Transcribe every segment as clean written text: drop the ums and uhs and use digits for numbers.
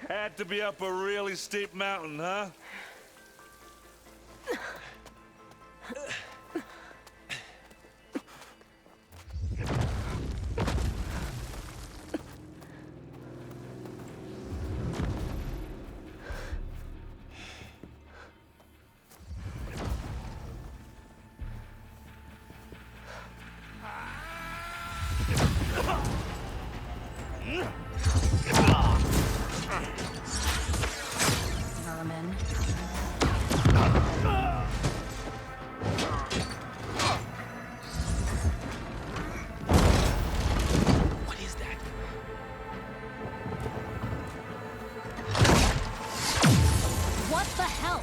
Had to be up a really steep mountain, huh? Vermin. What is that? What the hell?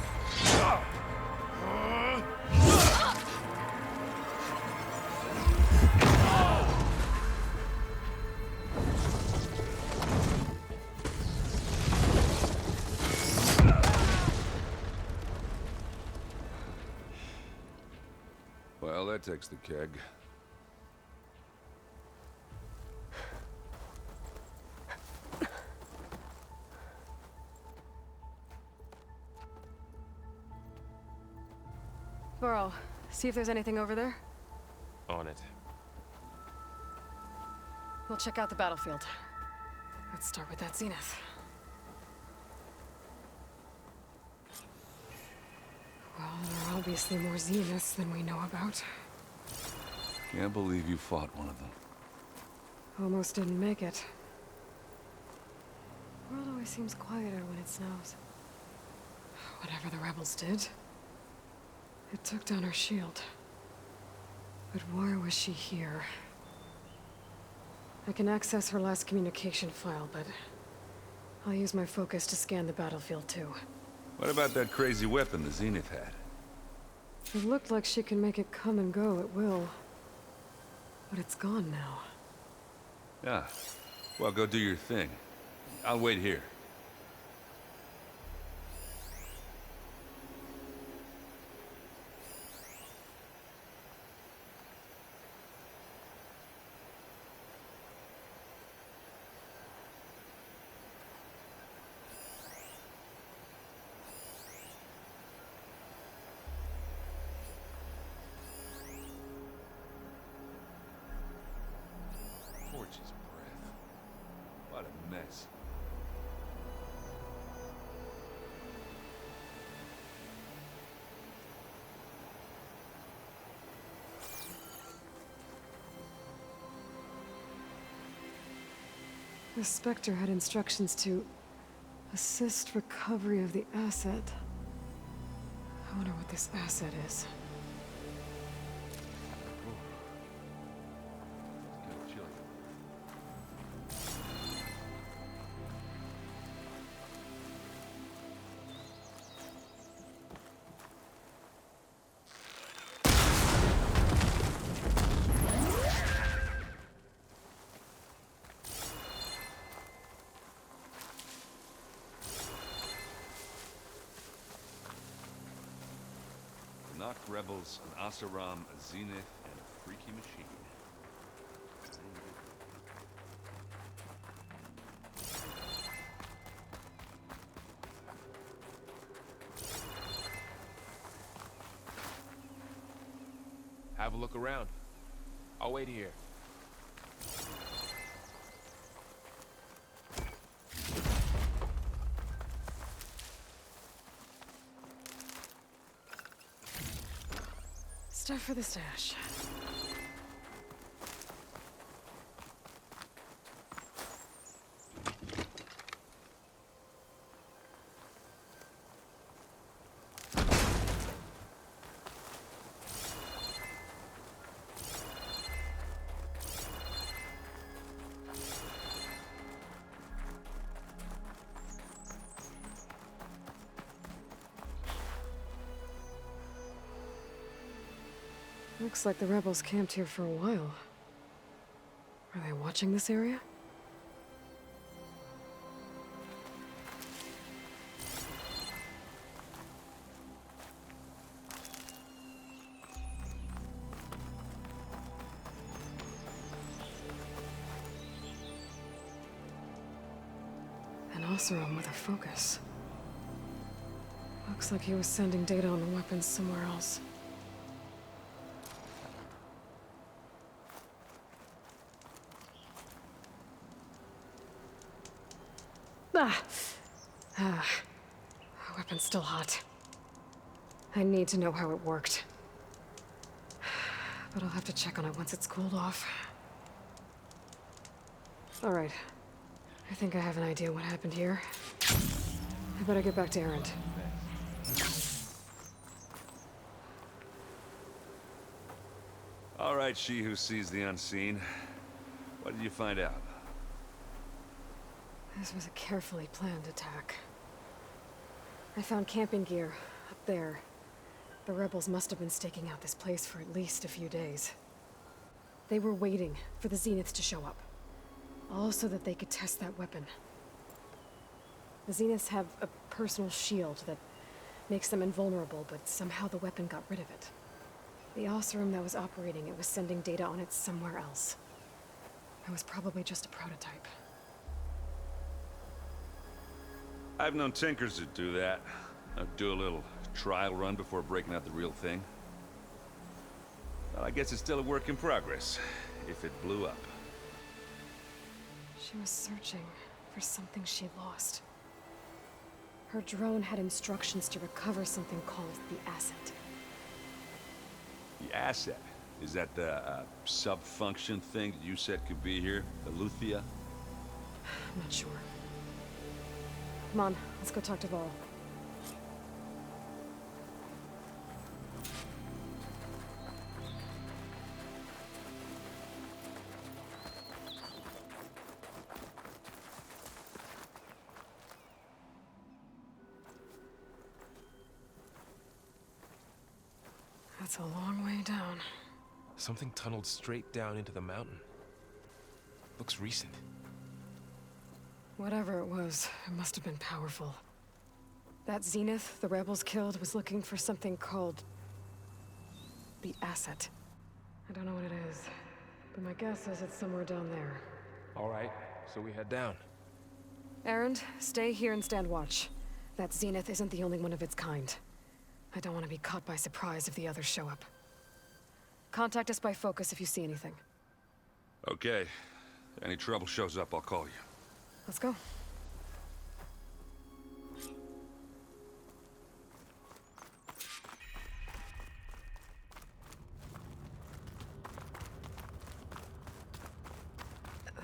Well, that takes the keg. Burrow, see if there's anything over there. On it. We'll check out the battlefield. Let's start with that Zenith. Well, there are obviously more Zeniths than we know about. Can't believe you fought one of them. Almost didn't make it. The world always seems quieter when it snows. Whatever the rebels did, it took down her shield. But why was she here? I can access her last communication file, but I'll use my focus to scan the battlefield too. What about that crazy weapon the Zenith had? It looked like she can make it come and go at will. But it's gone now. Yeah. Well, go do your thing. I'll wait here. Torch's breath. What a mess. The Spectre had instructions to assist recovery of the asset. I wonder what this asset is. It's kind of chilly. The Noct rebels, an Asaram, a Zenith, and a freaky machine. Have a look around. I'll wait here. Stuff for the stash. Looks like the rebels camped here for a while. Are they watching this area? Oseram with a focus. Looks like he was sending data on the weapons somewhere else. Ah. The weapon's still hot. I need to know how it worked. But I'll have to check on it once it's cooled off. Alright. I think I have an idea what happened here. I better get back to Erend. All right, she who sees the unseen. What did you find out? This was a carefully planned attack. I found camping gear up there. The rebels must have been staking out this place for at least a few days. They were waiting for the Zeniths to show up. All so that they could test that weapon. The Zeniths have a personal shield that makes them invulnerable, but somehow the weapon got rid of it. The Oseram that was operating it was sending data on it somewhere else. It was probably just a prototype. I've known tinkers that do that. Do a little trial run before breaking out the real thing. Well, I guess it's still a work in progress, if it blew up. She was searching for something she lost. Her drone had instructions to recover something called the Asset. The asset? Is that the sub-function thing that you said could be here? Eleuthia? I'm not sure. Come on, let's go talk to Varl. That's a long way down. Something tunneled straight down into the mountain. Looks recent. Whatever it was, it must have been powerful. That Zenith the rebels killed was looking for something called the Asset. I don't know what it is, but my guess is it's somewhere down there. All right, so we head down. Erend, stay here and stand watch. That Zenith isn't the only one of its kind. I don't want to be caught by surprise if the others show up. Contact us by focus if you see anything. Okay. Any trouble shows up, I'll call you. Let's go.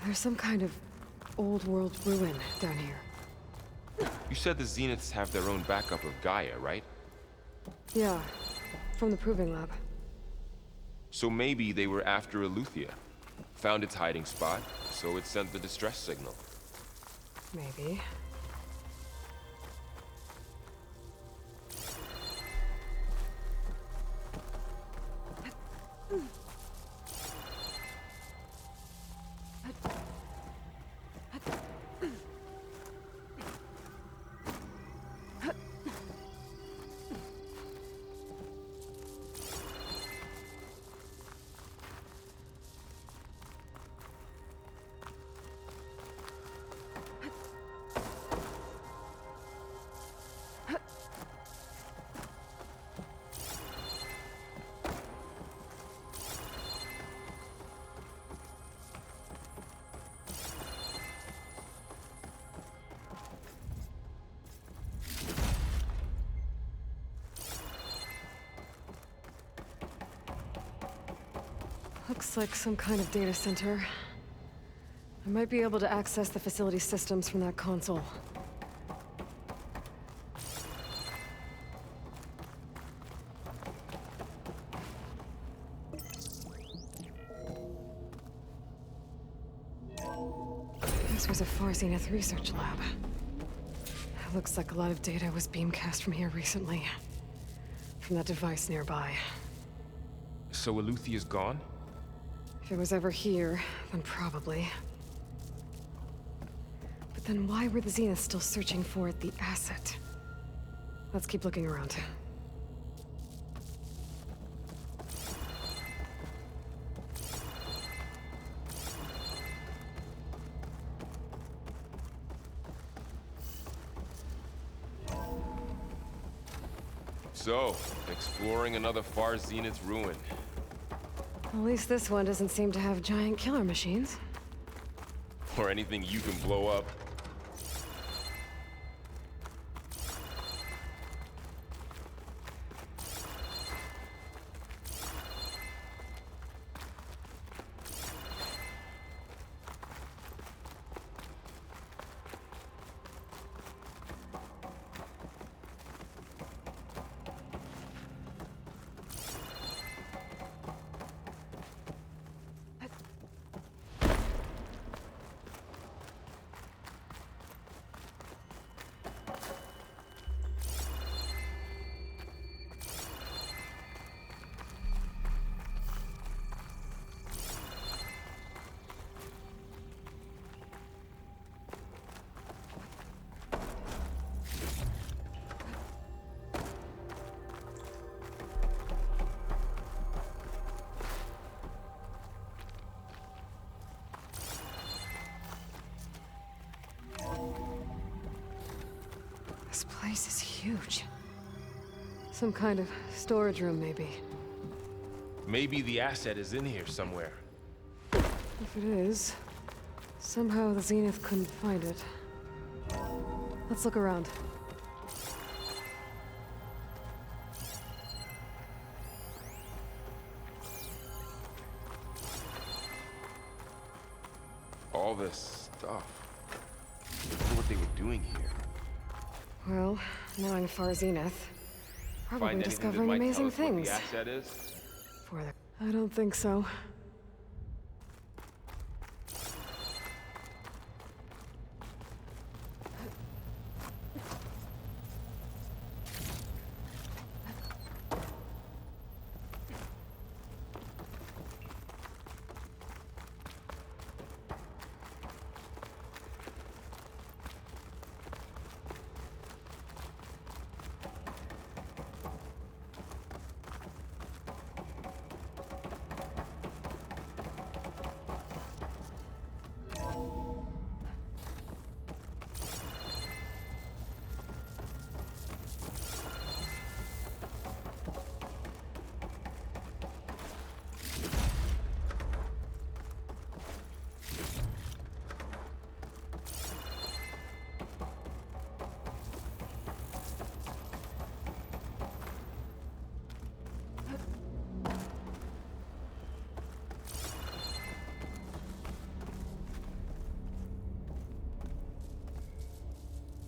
There's some kind of old world ruin down here. You said the Zeniths have their own backup of Gaia, right? Yeah, from the Proving Lab. So maybe they were after Eleuthia. Found its hiding spot, so it sent the distress signal. Maybe. Looks like some kind of data center. I might be able to access the facility systems from that console. This was a Far Zenith research lab. It looks like a lot of data was beamcast from here recently. From that device nearby. So Eleuthia's gone? If it was ever here, then probably. But then why were the Zeniths still searching for the Asset? Let's keep looking around. So, exploring another Far Zenith ruin. At least this one doesn't seem to have giant killer machines. Or anything you can blow up. This place is huge. Some kind of storage room, maybe. Maybe the asset is in here somewhere. If it is, somehow the Zenith couldn't find it. Let's look around. All this stuff. I wonder what they were doing here. Well, knowing Far Zenith, probably Find anything that discovering might tell amazing us what things. the asset is? For the... I don't think so.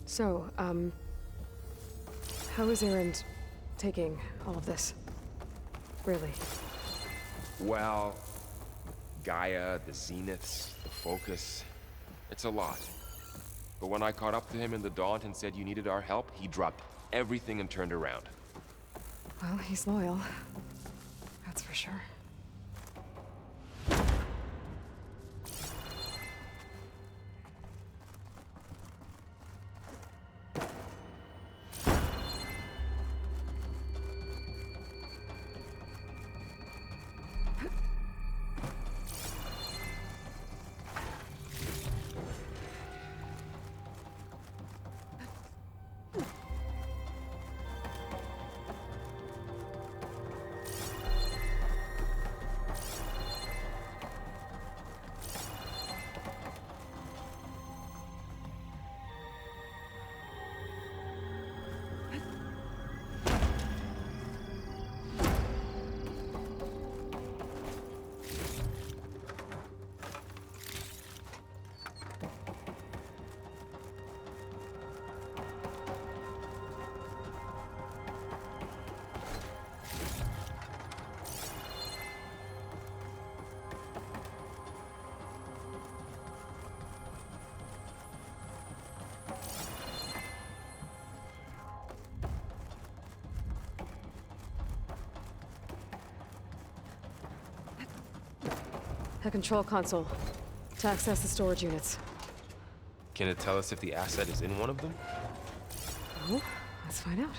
So, how is Erend taking all of this? Really? Well, Gaia, the Zeniths, the Focus. It's a lot. But when I caught up to him in the Daunt and said you needed our help, he dropped everything and turned around. Well, he's loyal. That's for sure. A control console to access the storage units. Can it tell us if the asset is in one of them? Oh, let's find out.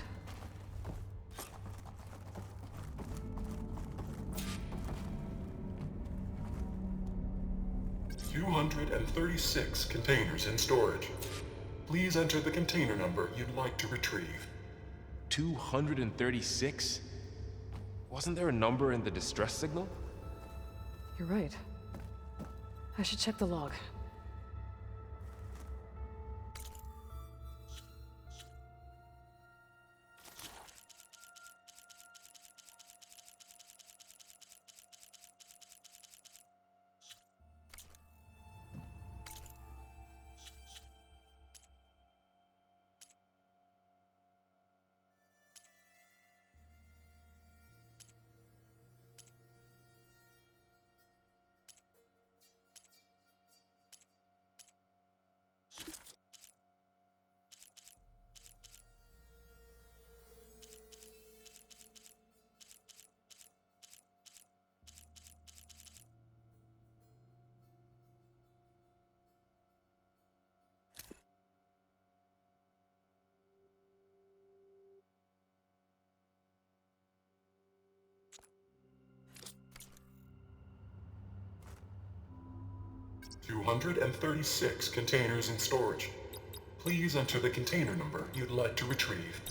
$236 containers in storage. Please enter the container number you'd like to retrieve. 236? Wasn't there a number in the distress signal? You're right. I should check the log. $236 containers in storage. Please enter the container number you'd like to retrieve.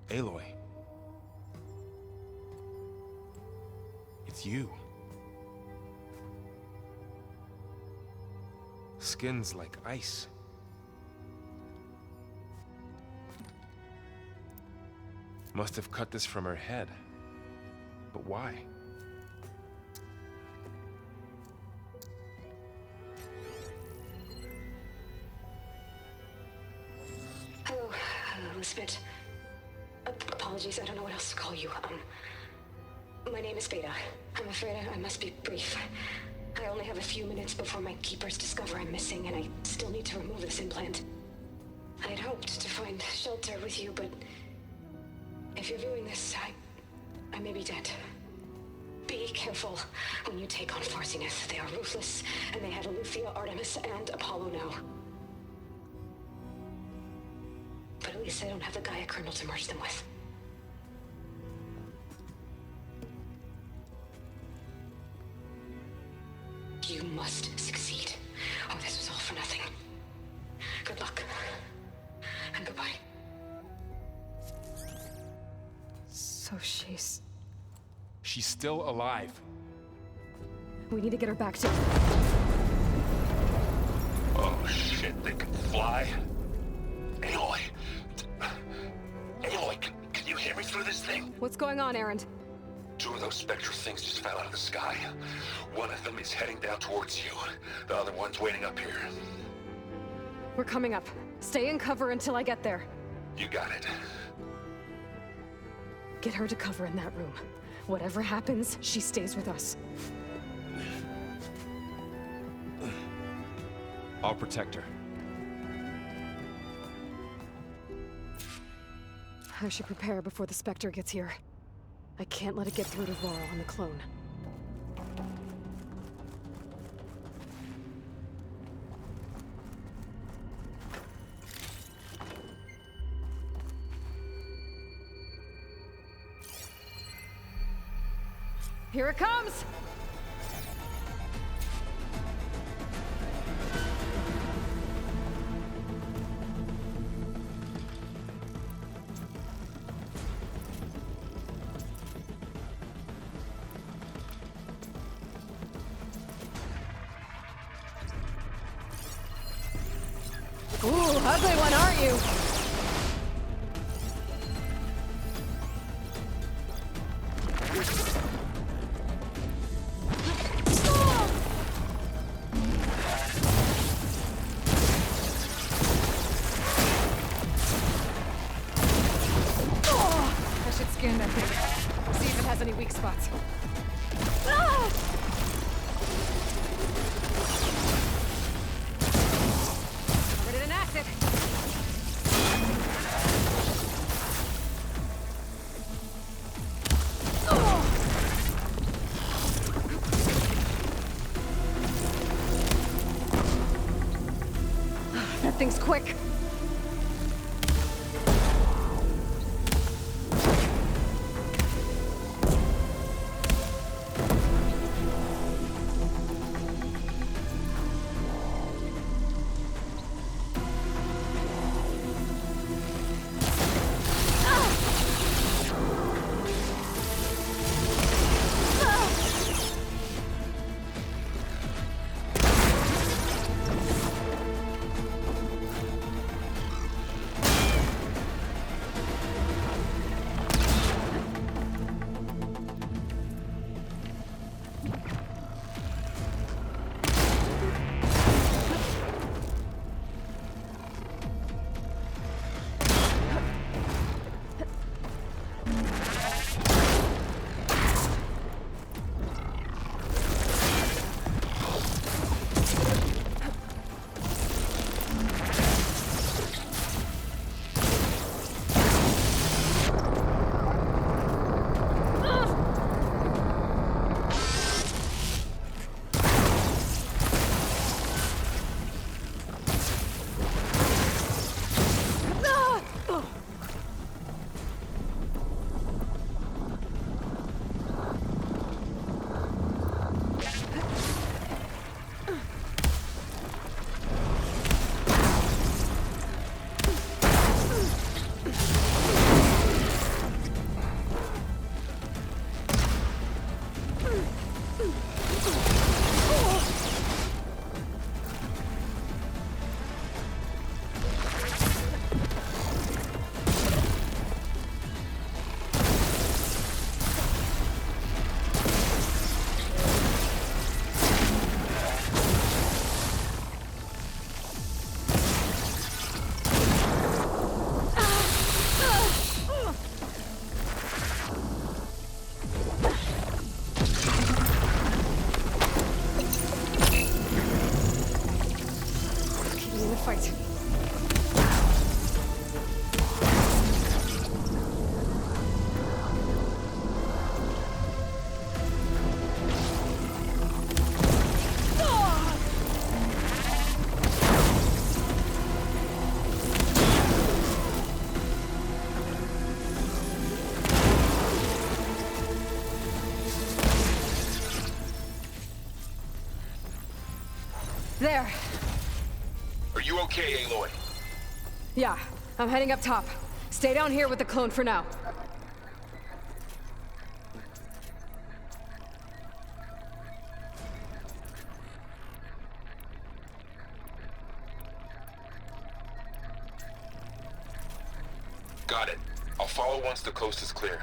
Aloy. It's you. Skin's like ice. Must have cut this from her head. But why? Hello, Elizabeth. Apologies, I don't know what else to call you. My name is Beta. I'm afraid I must be brief. I only have a few minutes before my keepers discover I'm missing, and I still need to remove this implant. I had hoped to find shelter with you, but if you're viewing this, I may be dead. Be careful when you take on Far Zenith. They are ruthless, and they have Eleuthia, Artemis, and Apollo now. But at least I don't have the Gaia kernel to merge them with. You must succeed, or this was all for nothing. Good luck. And goodbye. So she's... She's still alive. We need to get her back to... Oh shit, they can fly? Aloy! Aloy, can you hear me through this thing? What's going on, Erend? Two of those spectral things just fell out of the sky. One of them is heading down towards you. The other one's waiting up here. We're coming up. Stay in cover until I get there. You got it. Get her to cover in that room. Whatever happens, she stays with us. I'll protect her. I should prepare before the Spectre gets here. I can't let it get through to Varl on the clone. Here it comes! Ooh, ugly one, aren't you? Scan that thing. See if it has any weak spots. Ah! Covered it in acid. That thing's quick. Fight. There. Are you okay, Aloy? Yeah, I'm heading up top. Stay down here with the clone for now. Got it. I'll follow once the coast is clear.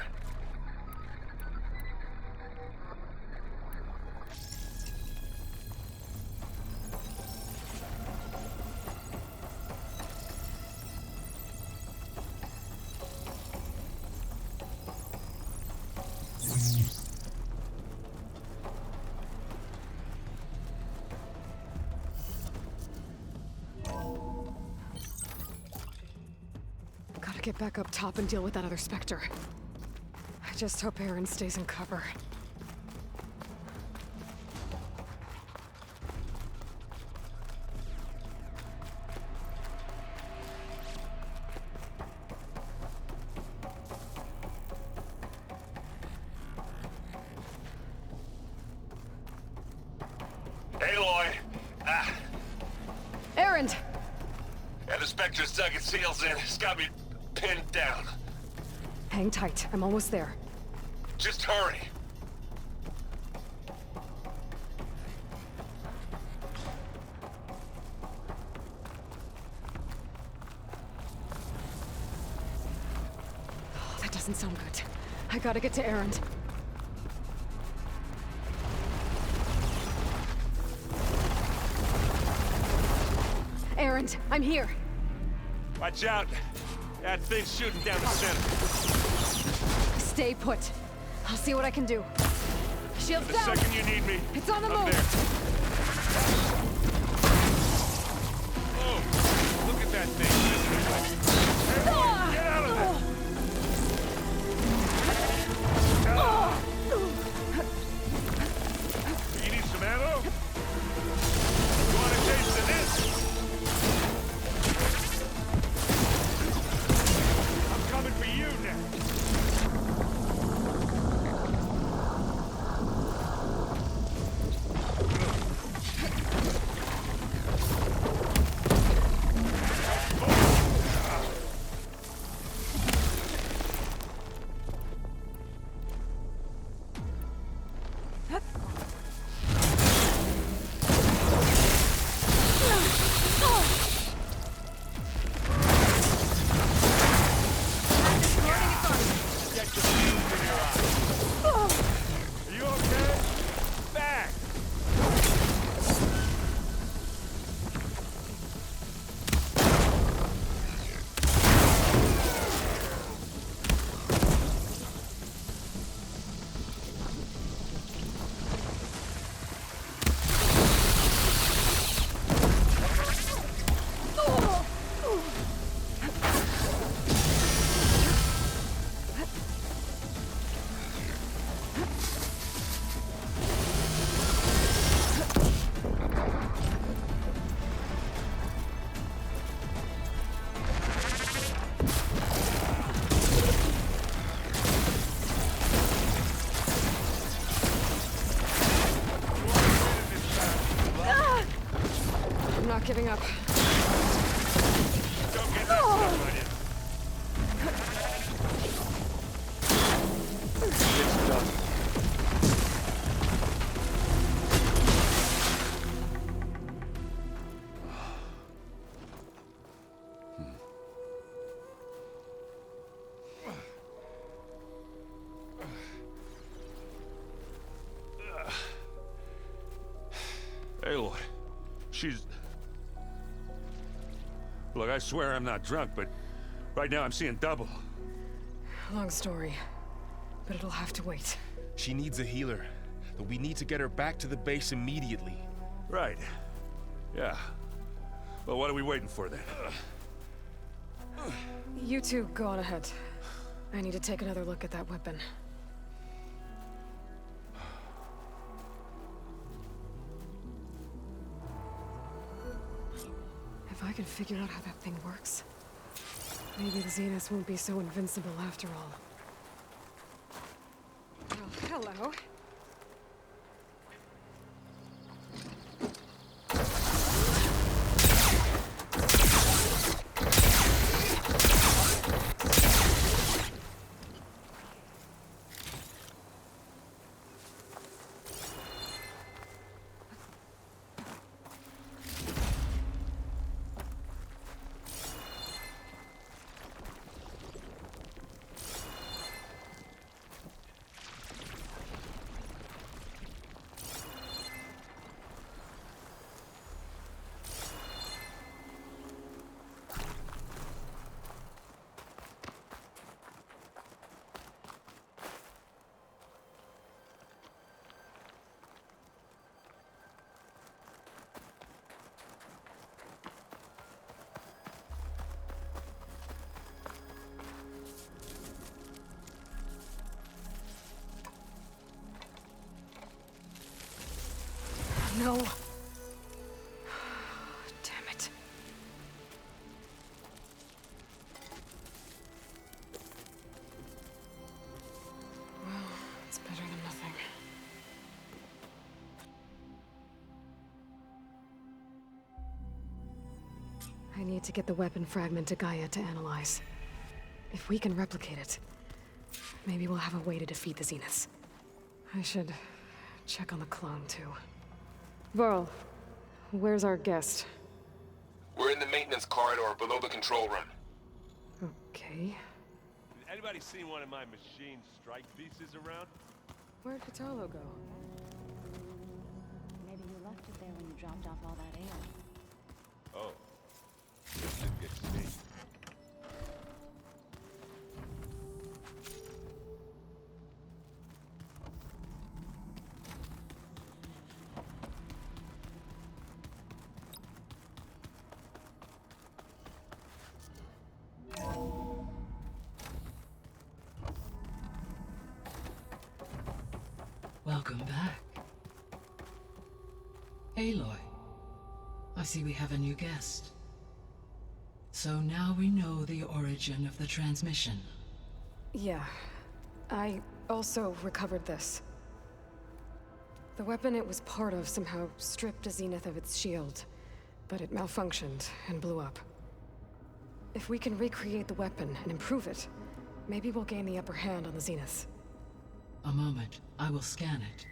Gotta get back up top and deal with that other Spectre. I just hope Aaron stays in cover. Aloy! Aaron! And the Spectre's dug its heels in. It's got me pinned down. Hang tight. I'm almost there. Just hurry. Oh, that doesn't sound good. I gotta get to Aaron. Aaron, I'm here. Watch out. That thing's shooting down the center. Stay put. I'll see what I can do. Shields The down! second you need me, It's on the I'm move! there. Oh, look at that thing. Everyone, get out of there! You need some ammo? You want a taste of this? I'm coming for you now. Get the fuse in your eye. Are you okay? Back! I'm not giving up. Don't get that stuff on you. It's done. Aloy, she's... Look, I swear I'm not drunk, but right now I'm seeing double. Long story, but it'll have to wait. She needs a healer, but we need to get her back to the base immediately. Right. Yeah. Well, what are we waiting for then? You two go on ahead. I need to take another look at that weapon. If I can figure out how that thing works, maybe the Zeniths won't be so invincible after all. Oh, hello. No. Damn it. Well, it's better than nothing. I need to get the weapon fragment to Gaia to analyze. If we can replicate it, maybe we'll have a way to defeat the Zeniths. I should check on the clone, too. Varl, where's our guest? We're in the maintenance corridor below the control room. Okay. Anybody seen one of my machine strike pieces around? Where'd Vitalo go? Maybe you left it there when you dropped off all that ale. Oh. Just didn't get seen. Welcome back. Aloy, I see we have a new guest. So now we know the origin of the transmission. Yeah. I also recovered this. The weapon it was part of somehow stripped Zenith of its shield, but it malfunctioned and blew up. If we can recreate the weapon and improve it, maybe we'll gain the upper hand on the Zeniths. A moment, I will scan it.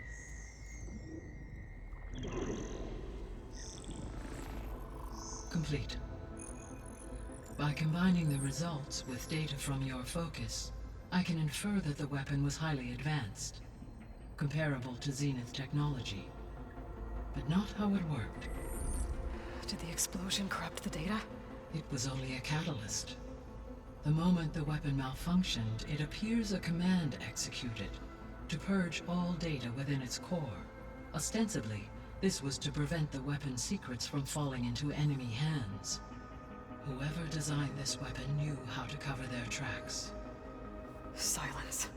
Complete. By combining the results with data from your focus, I can infer that the weapon was highly advanced, comparable to Zenith technology, but not how it worked. Did the explosion corrupt the data? It was only a catalyst. The moment the weapon malfunctioned, it appears a command executed to purge all data within its core. Ostensibly, this was to prevent the weapon's secrets from falling into enemy hands. Whoever designed this weapon knew how to cover their tracks. Silence.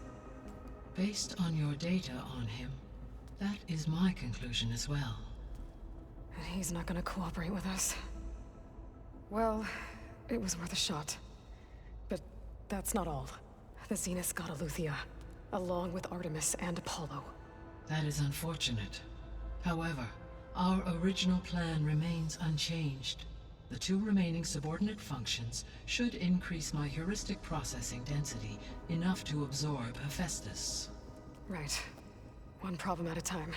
Based on your data on him, that is my conclusion as well. He's not gonna cooperate with us. Well, it was worth a shot. But that's not all. The Zeniths got Aletheia, along with Artemis and Apollo. That is unfortunate. However, our original plan remains unchanged. The two remaining subordinate functions should increase my heuristic processing density enough to absorb Hephaestus. Right. One problem at a time.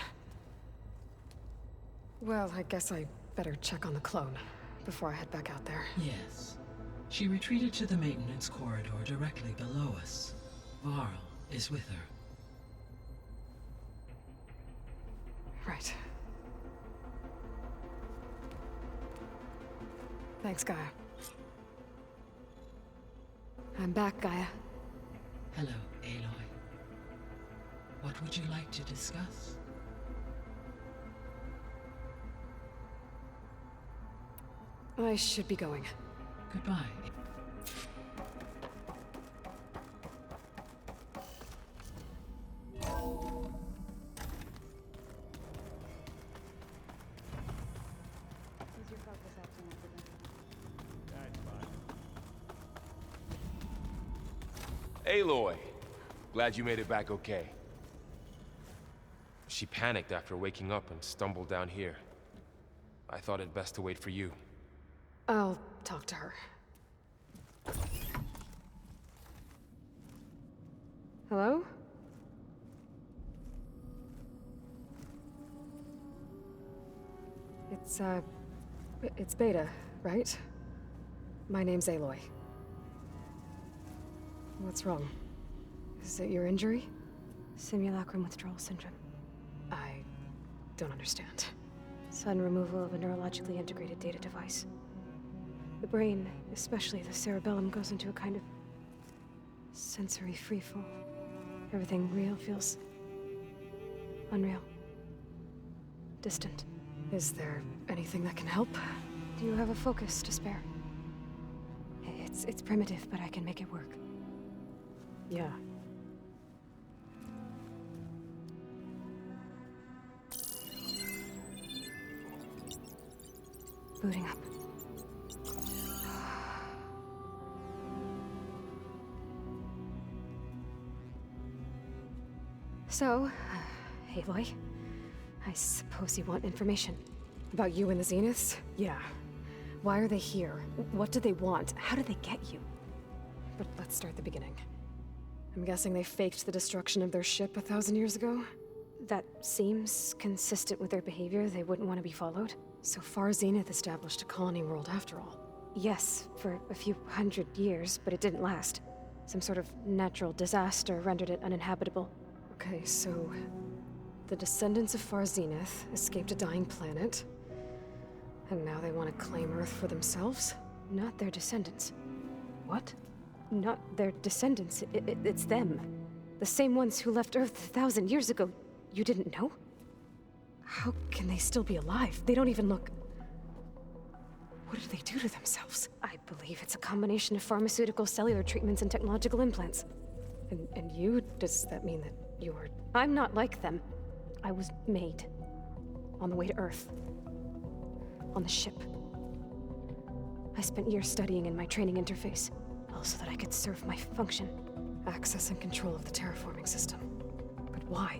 Well, I guess I better check on the clone before I head back out there. Yes. She retreated to the maintenance corridor directly below us. Varl is with her. Right. Thanks, Gaia. I'm back, Gaia. Hello, Aloy. What would you like to discuss? I should be going. Goodbye. Use your focus acting accident. That's fine. Aloy! Glad you made it back okay. She panicked after waking up and stumbled down here. I thought it best to wait for you. I'll talk to her. Hello? It's Beta, right? My name's Aloy. What's wrong? Is it your injury? Simulacrum withdrawal syndrome. I don't understand. Sudden removal of a neurologically integrated data device. The brain, especially the cerebellum, goes into a kind of sensory freefall. Everything real feels unreal. Distant. Is there anything that can help? Do you have a focus to spare? It's primitive, but I can make it work. Yeah. Booting up. So, Aloy, I suppose you want information. About you and the Zeniths? Yeah. Why are they here? What do they want? How did they get you? But let's start at the beginning. I'm guessing they faked the destruction of their ship 1,000 years ago? That seems consistent with their behavior. They wouldn't want to be followed. So far, Zenith established a colony world after all. Yes, for a few hundred years, but it didn't last. Some sort of natural disaster rendered it uninhabitable. Okay, so the descendants of Far Zenith escaped a dying planet, and now they want to claim Earth for themselves? Not their descendants. What? Not their descendants. It's them. The same ones who left Earth 1,000 years ago. You didn't know? How can they still be alive? They don't even look... What did they do to themselves? I believe it's a combination of pharmaceutical, cellular treatments, and technological implants. And you? Does that mean that you're... I'm not like them. I was made. On the way to Earth. On the ship. I spent years studying in my training interface, all so that I could serve my function. Access and control of the terraforming system. But why?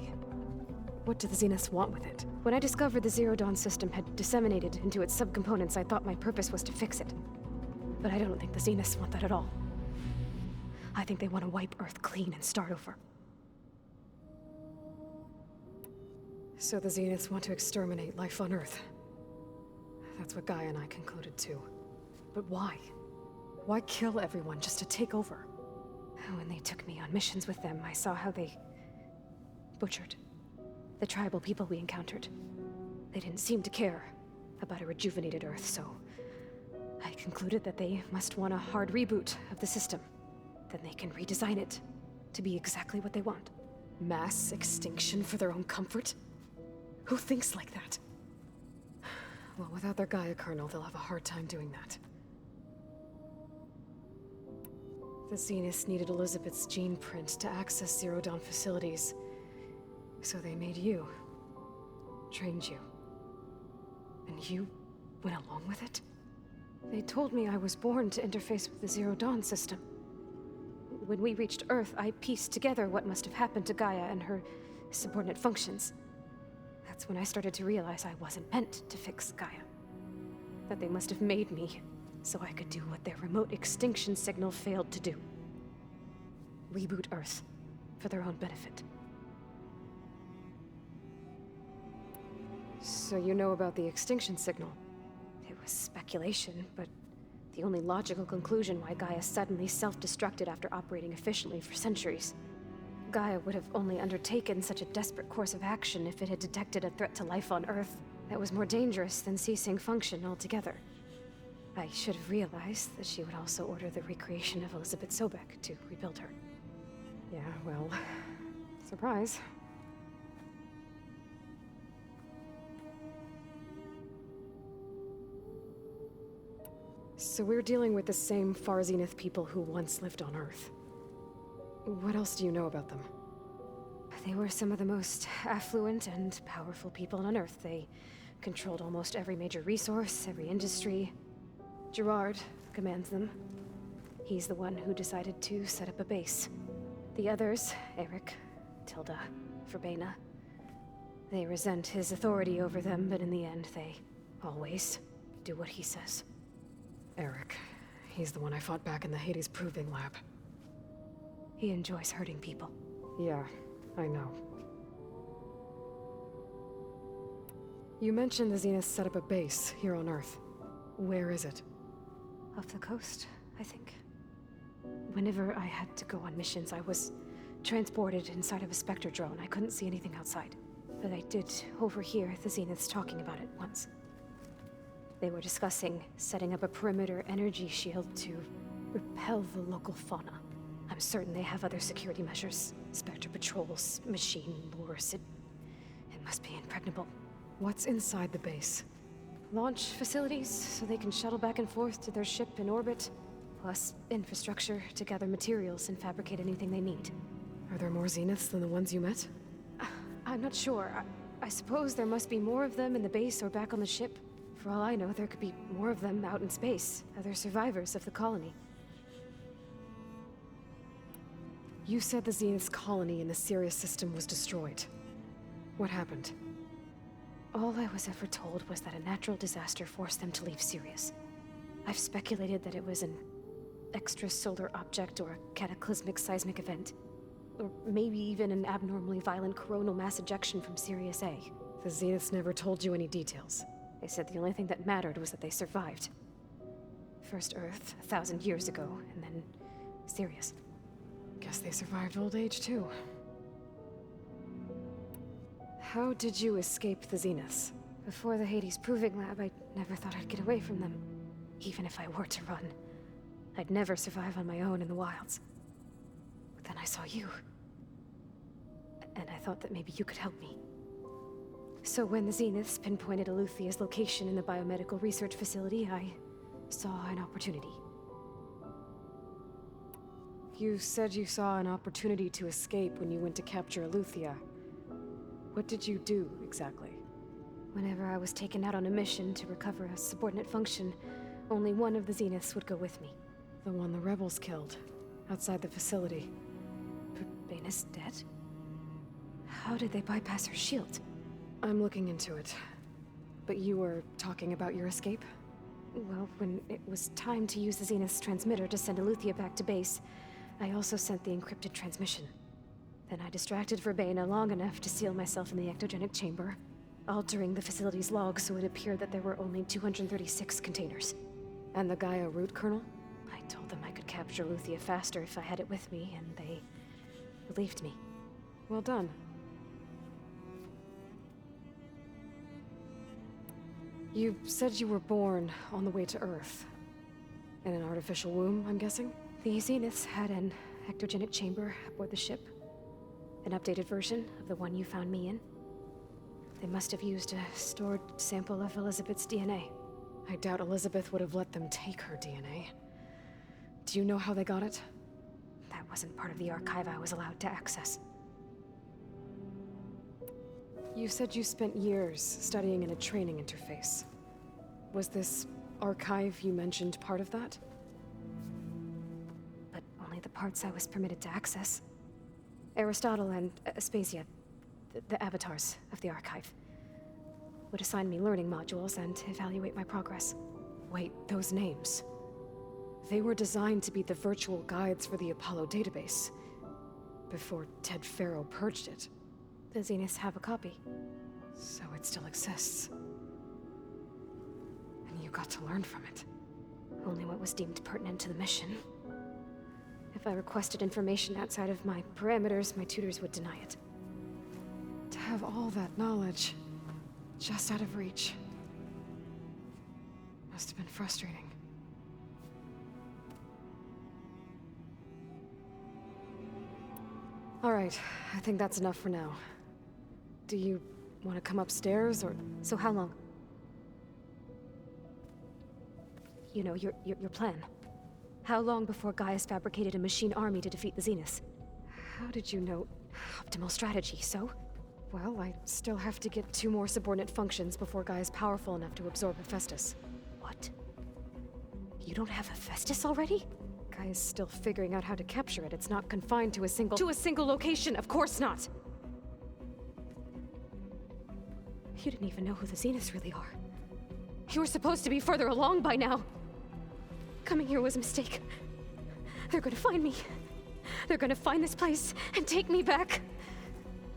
What do the Zeniths want with it? When I discovered the Zero Dawn system had disseminated into its subcomponents, I thought my purpose was to fix it. But I don't think the Zeniths want that at all. I think they want to wipe Earth clean and start over. So the Zeniths want to exterminate life on Earth. That's what Gaia and I concluded too. But why? Why kill everyone just to take over? When they took me on missions with them, I saw how they butchered the tribal people we encountered. They didn't seem to care about a rejuvenated Earth, so I concluded that they must want a hard reboot of the system. Then they can redesign it to be exactly what they want. Mass extinction for their own comfort? Who thinks like that? Well, without their Gaia kernel, they'll have a hard time doing that. The Zeniths needed Elizabeth's gene print to access Zero Dawn facilities. So they made you. Trained you. And you went along with it? They told me I was born to interface with the Zero Dawn system. When we reached Earth, I pieced together what must have happened to Gaia and her subordinate functions. That's when I started to realize I wasn't meant to fix Gaia. That they must have made me so I could do what their remote extinction signal failed to do. Reboot Earth for their own benefit. So you know about the extinction signal? It was speculation, but the only logical conclusion why Gaia suddenly self-destructed after operating efficiently for centuries. Gaia would have only undertaken such a desperate course of action if it had detected a threat to life on Earth that was more dangerous than ceasing function altogether. I should have realized that she would also order the recreation of Elizabeth Sobek to rebuild her. Yeah, well, surprise. So we're dealing with the same Far Zenith people who once lived on Earth. What else do you know about them? They were some of the most affluent and powerful people on Earth. They controlled almost every major resource, every industry. Gerard commands them. He's the one who decided to set up a base. The others, Eric, Tilda, Verbena, they resent his authority over them, but in the end, they always do what he says. Eric. He's the one I fought back in the Hades Proving Lab. He enjoys hurting people. Yeah, I know. You mentioned the Zeniths set up a base here on Earth. Where is it? Off the coast, I think. Whenever I had to go on missions, I was transported inside of a Spectre drone. I couldn't see anything outside. But I did overhear the Zeniths talking about it once. They were discussing setting up a perimeter energy shield to repel the local fauna. I'm certain they have other security measures. Spectre patrols, machine lures. It must be impregnable. What's inside the base? Launch facilities, so they can shuttle back and forth to their ship in orbit. Plus infrastructure to gather materials and fabricate anything they need. Are there more Zeniths than the ones you met? I'm not sure. I suppose there must be more of them in the base or back on the ship. For all I know, there could be more of them out in space, other survivors of the colony. You said the Zenith's colony in the Sirius system was destroyed. What happened? All I was ever told was that a natural disaster forced them to leave Sirius. I've speculated that it was an extrasolar object or a cataclysmic seismic event. Or maybe even an abnormally violent coronal mass ejection from Sirius A. The Zeniths never told you any details. They said the only thing that mattered was that they survived. First Earth, 1,000 years ago, and then Sirius. Guess they survived old age, too. How did you escape the Zeniths? Before the Hades Proving Lab, I never thought I'd get away from them. Even if I were to run, I'd never survive on my own in the wilds. But then I saw you. And I thought that maybe you could help me. So when the Zeniths pinpointed Eluthia's location in the biomedical research facility, I saw an opportunity. You said you saw an opportunity to escape when you went to capture Eluthia. What did you do, exactly? Whenever I was taken out on a mission to recover a subordinate function, only one of the Zeniths would go with me. The one the rebels killed, outside the facility. Baina's dead? How did they bypass her shield? I'm looking into it. But you were talking about your escape? Well, when it was time to use the Zenith's transmitter to send Eleuthia back to base, I also sent the encrypted transmission. Then I distracted Verbena long enough to seal myself in the ectogenic chamber, altering the facility's log so it appeared that there were only 236 containers. And the Gaia root kernel? I told them I could capture Eleuthia faster if I had it with me, and they believed me. Well done. You said you were born on the way to Earth. In an artificial womb, I'm guessing? The Zeniths had an ectogenic chamber aboard the ship. An updated version of the one you found me in. They must have used a stored sample of Elizabeth's DNA. I doubt Elizabeth would have let them take her DNA. Do you know how they got it? That wasn't part of the archive I was allowed to access. You said you spent years studying in a training interface. Was this archive you mentioned part of that? But only the parts I was permitted to access. Aristotle and Aspasia, the avatars of the archive, would assign me learning modules and evaluate my progress. Wait, those names. They were designed to be the virtual guides for the Apollo database, before Ted Faro purged it. The Zeniths have a copy. So it still exists. And you got to learn from it. Only what was deemed pertinent to the mission. If I requested information outside of my parameters, my tutors would deny it. To have all that knowledge, just out of reach. Must have been frustrating. All right, I think that's enough for now. Do you want to come upstairs, or...? So how long? You know, your plan. How long before Gaius fabricated a machine army to defeat the Zeniths? How did you know? Optimal strategy, so? Well, I still have to get 2 more subordinate functions before Gaia's powerful enough to absorb Hephaestus. What? You don't have Hephaestus already? Gaia's still figuring out how to capture it. It's not confined to a single location, of course not! You didn't even know who the Zeniths really are. You were supposed to be further along by now. Coming here was a mistake. They're gonna find me. They're gonna find this place and take me back.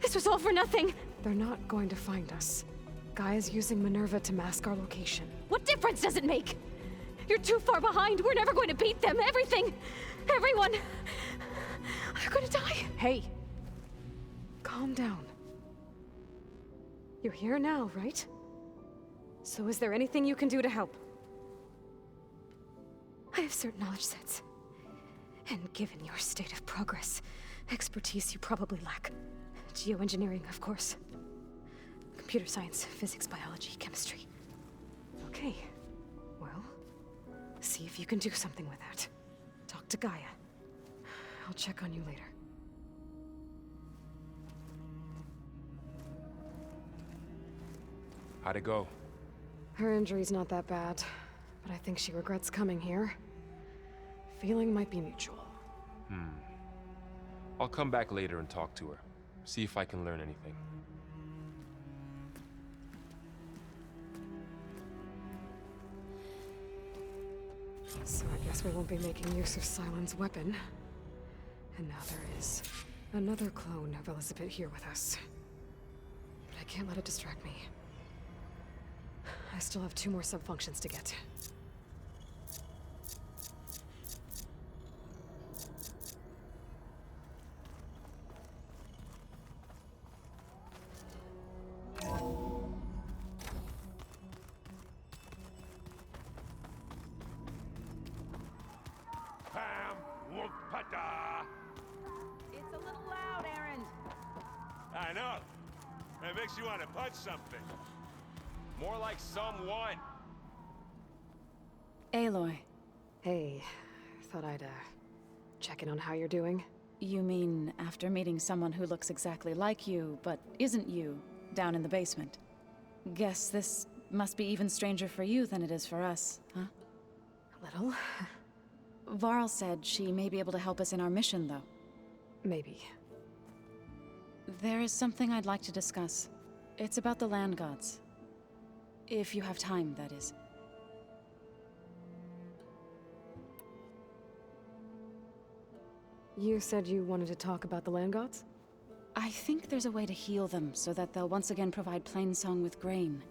This was all for nothing. They're not going to find us. Gaia's using Minerva to mask our location. What difference does it make? You're too far behind. We're never going to beat them. Everything. Everyone. They're gonna die. Hey. Calm down. You're here now, right? So is there anything you can do to help? I have certain knowledge sets. And given your state of progress, expertise you probably lack. Geoengineering, of course. Computer science, physics, biology, chemistry. Okay. Well, see if you can do something with that. Talk to Gaia. I'll check on you later. How'd it go? Her injury's not that bad, but I think she regrets coming here. Feeling might be mutual. I'll come back later and talk to her. See if I can learn anything. So I guess we won't be making use of Sylens' weapon. And now there is another clone of Elizabeth here with us. But I can't let it distract me. I still have 2 more sub-functions to get. Pam Wukpata. It's a little loud, Aaron. I know. It makes you want to punch something. More like someone. Aloy, Hey, thought I'd, check in on how you're doing. you mean after meeting someone who looks exactly like you, but isn't you, down in the basement. Guess this must be even stranger for you than it is for us, huh? A little. Varl said she may be able to help us in our mission, though. Maybe. There is something I'd like to discuss. It's about the land gods. If you have time, that is. You said you wanted to talk about the land gods? I think there's a way to heal them so that they'll once again provide Plainsong with grain.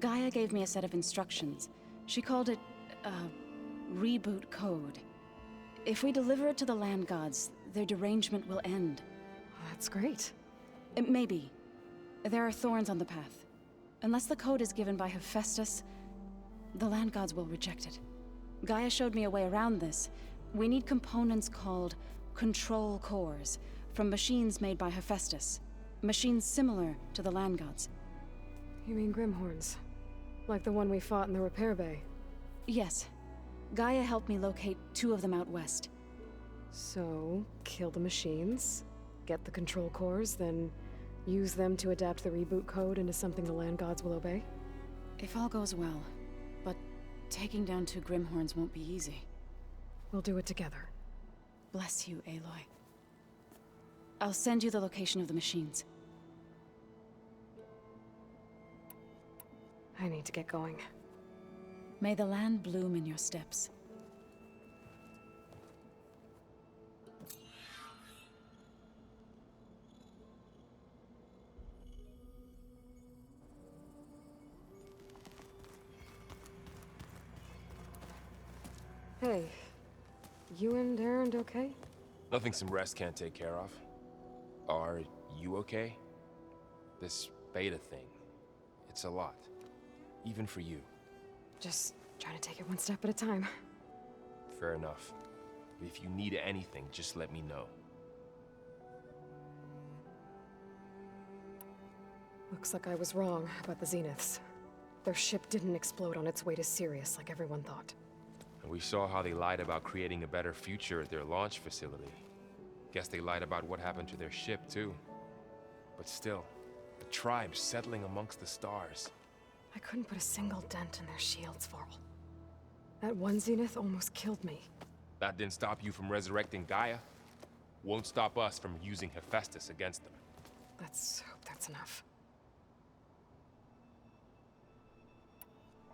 Gaia gave me a set of instructions. She called it reboot code. If we deliver it to the land gods, their derangement will end. That's great. Maybe. There are thorns on the path. Unless the code is given by Hephaestus, the land gods will reject it. Gaia showed me a way around this. We need components called control cores from machines made by Hephaestus. Machines similar to the land gods. You mean Grimhorns? Like the one we fought in the repair bay? Yes. Gaia helped me locate 2 of them out west. So, kill the machines, get the control cores, then use them to adapt the reboot code into something the land gods will obey? If all goes well. But taking down 2 Grimhorns won't be easy. We'll do it together. Bless you, Aloy. I'll send you the location of the machines. I need to get going. May the land bloom in your steps. Hey, you and Erend okay? Nothing some rest can't take care of. Are you okay? This beta thing, it's a lot. Even for you. Just trying to take it one step at a time. Fair enough. If you need anything, just let me know. Looks like I was wrong about the Zeniths. Their ship didn't explode on its way to Sirius like everyone thought. And we saw how they lied about creating a better future at their launch facility. Guess they lied about what happened to their ship, too. But still, the tribe settling amongst the stars. I couldn't put a single dent in their shields, Varl. That one Zenith almost killed me. That didn't stop you from resurrecting Gaia. Won't stop us from using Hephaestus against them. Let's hope that's enough.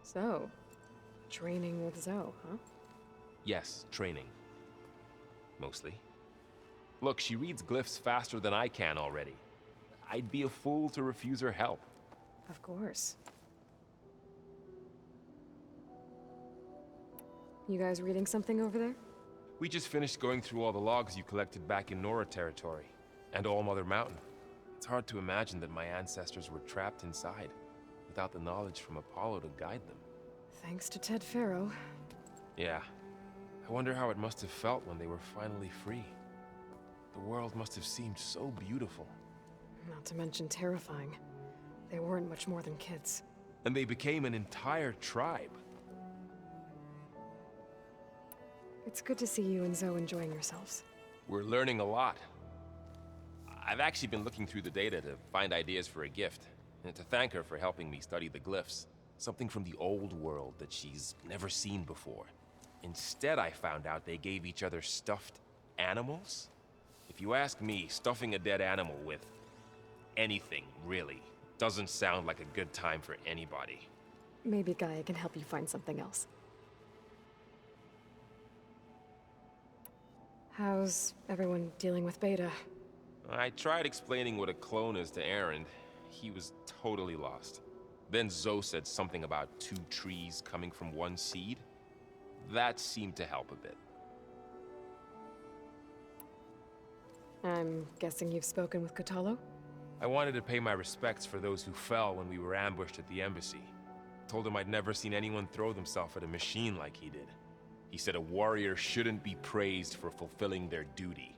So, training with Zoe, huh? Yes, training. Mostly. Look, she reads glyphs faster than I can already. I'd be a fool to refuse her help. Of course. You guys reading something over there? We just finished going through all the logs you collected back in Nora territory, and All Mother Mountain. It's hard to imagine that my ancestors were trapped inside, without the knowledge from Apollo to guide them. Thanks to Ted Faro. Yeah. I wonder how it must have felt when they were finally free. The world must have seemed so beautiful. Not to mention terrifying. They weren't much more than kids. And they became an entire tribe. It's good to see you and Zoe enjoying yourselves. We're learning a lot. I've actually been looking through the data to find ideas for a gift, and to thank her for helping me study the glyphs. Something from the old world that she's never seen before. Instead, I found out they gave each other stuffed animals. If you ask me, stuffing a dead animal with anything, really, doesn't sound like a good time for anybody. Maybe Gaia can help you find something else. How's everyone dealing with Beta? I tried explaining what a clone is to Erend. He was totally lost. Then Zoe said something about 2 trees coming from 1 seed. That seemed to help a bit. I'm guessing you've spoken with Kotallo? I wanted to pay my respects for those who fell when we were ambushed at the embassy. Told him I'd never seen anyone throw themselves at a machine like he did. He said a warrior shouldn't be praised for fulfilling their duty.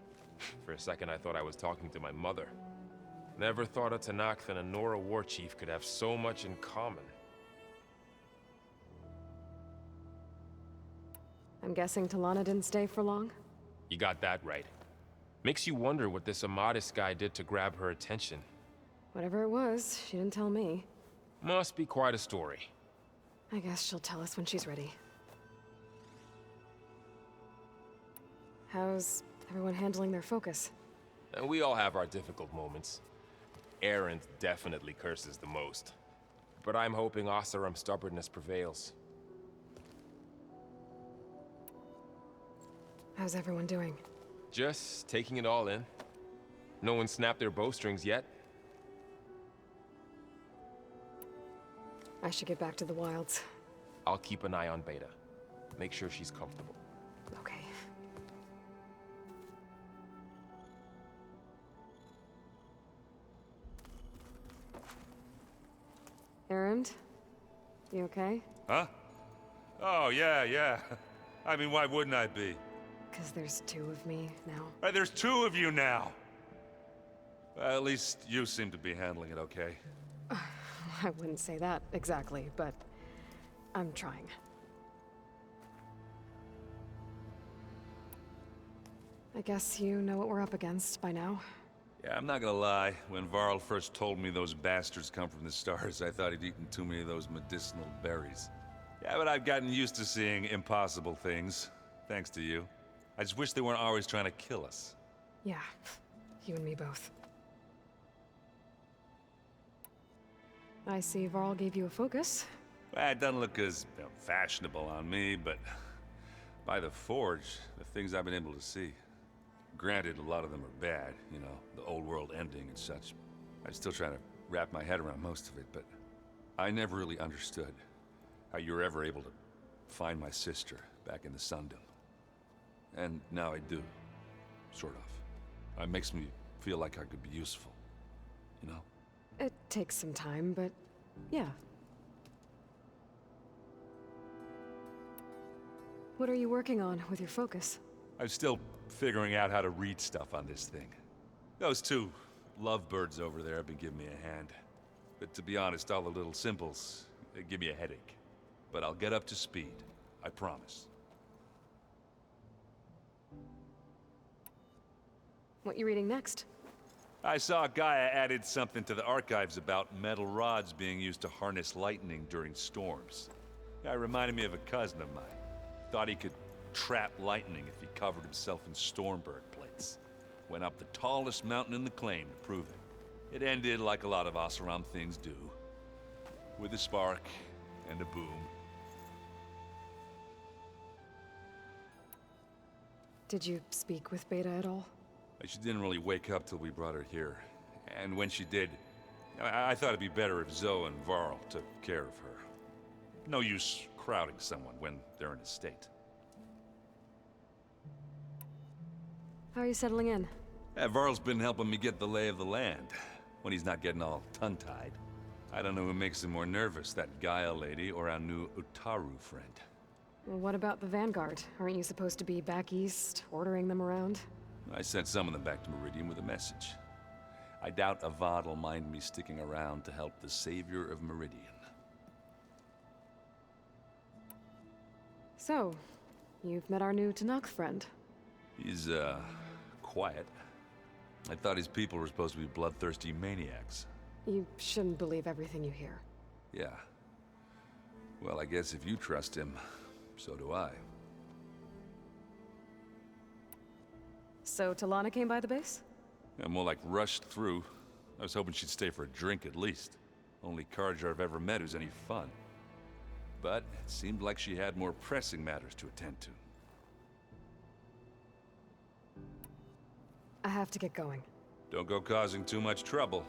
For a second I thought I was talking to my mother. Never thought a Tenakth and a Nora war chief could have so much in common. I'm guessing Talana didn't stay for long? You got that right. Makes you wonder what this Amadis guy did to grab her attention. Whatever it was, she didn't tell me. Must be quite a story. I guess she'll tell us when she's ready. How's everyone handling their focus? And we all have our difficult moments. Erend definitely curses the most. But I'm hoping Oseram's stubbornness prevails. How's everyone doing? Just taking it all in. No one snapped their bowstrings yet. I should get back to the wilds. I'll keep an eye on Beta. Make sure she's comfortable. Okay. Erend? You okay? Huh? Oh, yeah. I mean, why wouldn't I be? 'Cause there's two of me now. There's two of you now! At least you seem to be handling it okay. I wouldn't say that exactly, but I'm trying. I guess you know what we're up against by now. Yeah, I'm not gonna lie. When Varl first told me those bastards come from the stars, I thought he'd eaten too many of those medicinal berries. Yeah, but I've gotten used to seeing impossible things, thanks to you. I just wish they weren't always trying to kill us. Yeah, you and me both. I see Varl gave you a focus. Well, it doesn't look as fashionable on me, but by the Forge, the things I've been able to see. Granted, a lot of them are bad, you know, the old world ending and such. I'm still trying to wrap my head around most of it, but I never really understood how you were ever able to find my sister back in the Sundom. And now I do, sort of. It makes me feel like I could be useful, you know? It takes some time, but yeah. What are you working on with your focus? I'm still figuring out how to read stuff on this thing. Those two lovebirds over there have been giving me a hand. But to be honest, all the little symbols, they give me a headache. But I'll get up to speed, I promise. What you reading next? I saw Gaia added something to the archives about metal rods being used to harness lightning during storms. Guy reminded me of a cousin of mine. Thought he could trap lightning if he covered himself in Stormbird plates. Went up the tallest mountain in the claim to prove it. It ended like a lot of Oseram things do. With a spark and a boom. Did you speak with Beta at all? She didn't really wake up till we brought her here. And when she did, I thought it'd be better if Zoe and Varl took care of her. No use crowding someone when they're in a state. How are you settling in? Varl's been helping me get the lay of the land, when he's not getting all tongue-tied. I don't know who makes him more nervous, that Gaia lady or our new Utaru friend. Well, what about the Vanguard? Aren't you supposed to be back east, ordering them around? I sent some of them back to Meridian with a message. I doubt Avad will mind me sticking around to help the savior of Meridian. So, you've met our new Tenakth friend. He's, quiet. I thought his people were supposed to be bloodthirsty maniacs. You shouldn't believe everything you hear. Yeah. Well, I guess if you trust him, so do I. So Talana came by the base? Yeah, more like rushed through. I was hoping she'd stay for a drink at least. Only Carja I've ever met who's any fun. But it seemed like she had more pressing matters to attend to. I have to get going. Don't go causing too much trouble.